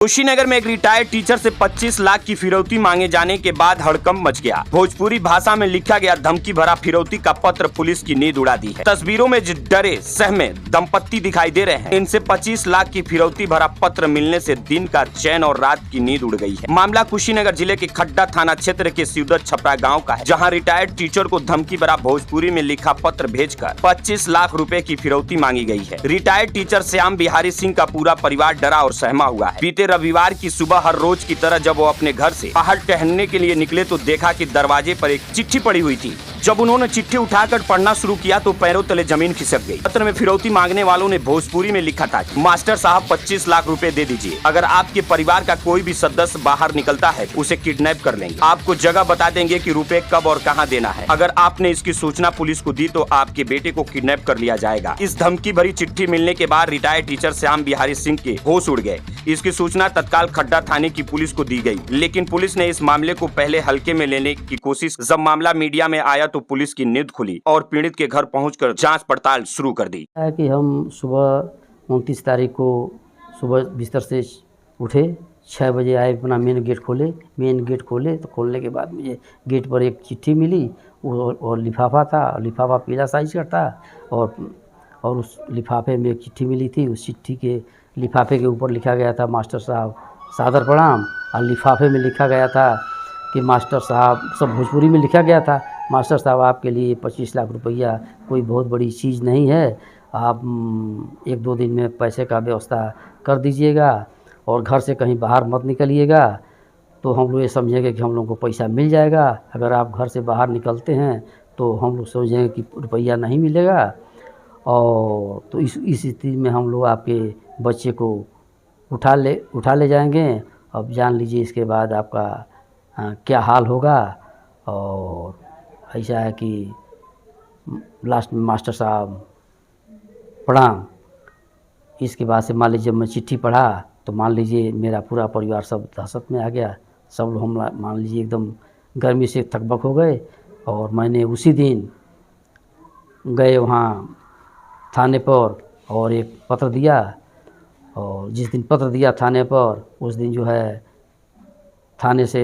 कुशीनगर में एक retired teacher से 25 लाख की फिरौती मांगे जाने के बाद हड़कंप मच गया। भोजपुरी भाषा में लिखा गया धमकी भरा फिरौती का पत्र पुलिस की नींद उड़ा दी है। तस्वीरों में डरे सहमे दंपत्ति दिखाई दे रहे हैं। इनसे 25 लाख की फिरौती भरा पत्र मिलने से दिन का चैन और रात की नींद उड़ गई है। मामला कुशीनगर जिले के खड्डा थाना क्षेत्र के सिवदर छपरा गाँव का है, जहाँ रिटायर्ड टीचर को धमकी भरा भोजपुरी में लिखा पत्र भेजकर 25 लाख रुपए की फिरौती मांगी गई है। रिटायर्ड टीचर श्याम बिहारी सिंह का पूरा परिवार डरा और सहमा हुआ है। बीते रविवार की सुबह हर रोज की तरह जब वो अपने घर से बाहर टहलने के लिए निकले तो देखा कि दरवाजे पर एक चिट्ठी पड़ी हुई थी। जब उन्होंने चिट्ठी उठाकर पढ़ना शुरू किया तो पैरों तले जमीन खिसक गई। पत्र में फिरौती मांगने वालों ने भोजपुरी में लिखा था, मास्टर साहब 25 लाख रुपए दे दीजिए। अगर आपके परिवार का कोई भी सदस्य बाहर निकलता है उसे किडनैप कर लेंगे। आपको जगह बता देंगे कि रुपए कब और कहां देना है। अगर आपने इसकी सूचना पुलिस को दी तो आपके बेटे को किडनैप कर लिया जाएगा। इस धमकी भरी चिट्ठी मिलने के बाद रिटायर्ड टीचर श्याम बिहारी सिंह के होश उड़ गए। इसकी सूचना तत्काल खड्डा थाने की पुलिस को दी गई, लेकिन पुलिस ने इस मामले को पहले हल्के में लेने की कोशिश। जब मामला मीडिया में आया तो पुलिस की नींद खुली और पीड़ित के घर पहुंचकर जांच पड़ताल शुरू कर दी। है कि हम सुबह 29 तारीख को सुबह बिस्तर से उठे, 6 बजे आए, अपना मेन गेट खोले तो खोलने के बाद मुझे गेट पर एक चिट्ठी मिली और लिफाफा था। लिफाफा पीला साइज का था और उस लिफाफे में एक चिट्ठी मिली थी। उस चिट्ठी के लिफाफे के ऊपर लिखा गया था, मास्टर साहब सादर प्रणाम। और लिफाफे में लिखा गया था कि मास्टर साहब, सब भोजपुरी में लिखा गया था, मास्टर साहब आपके लिए 25 लाख रुपया कोई बहुत बड़ी चीज़ नहीं है। आप 1-2 दिन में पैसे का व्यवस्था कर दीजिएगा और घर से कहीं बाहर मत निकलिएगा। तो हम लोग ये समझेंगे कि हम लोग को पैसा मिल जाएगा। अगर आप घर से बाहर निकलते हैं तो हम लोग समझेंगे कि रुपया नहीं मिलेगा। और तो इस स्थिति में हम लोग आपके बच्चे को उठा ले जाएंगे। अब जान लीजिए इसके बाद आपका क्या हाल होगा। और ऐसा है कि लास्ट में मास्टर साहब प्रणाम। इसके बाद से मान लीजिए जब मैं चिट्ठी पढ़ा तो मान लीजिए मेरा पूरा परिवार सब दहशत में आ गया। सब लोग हम मान लीजिए एकदम गर्मी से थकबक हो गए। और मैंने उसी दिन गए वहाँ थाने पर और एक पत्र दिया। और जिस दिन पत्र दिया थाने पर, उस दिन जो है थाने से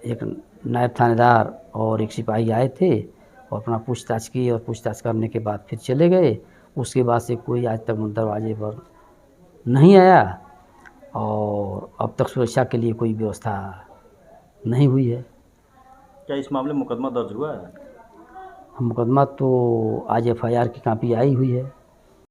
एक नायब थानेदार और एक सिपाही आए थे और अपना पूछताछ की और पूछताछ करने के बाद फिर चले गए। उसके बाद से कोई आज तक दरवाजे पर नहीं आया और अब तक सुरक्षा के लिए कोई व्यवस्था नहीं हुई है। क्या इस मामले में मुकदमा दर्ज हुआ है? मुकदमा तो आज FIR की कॉपी आई हुई है।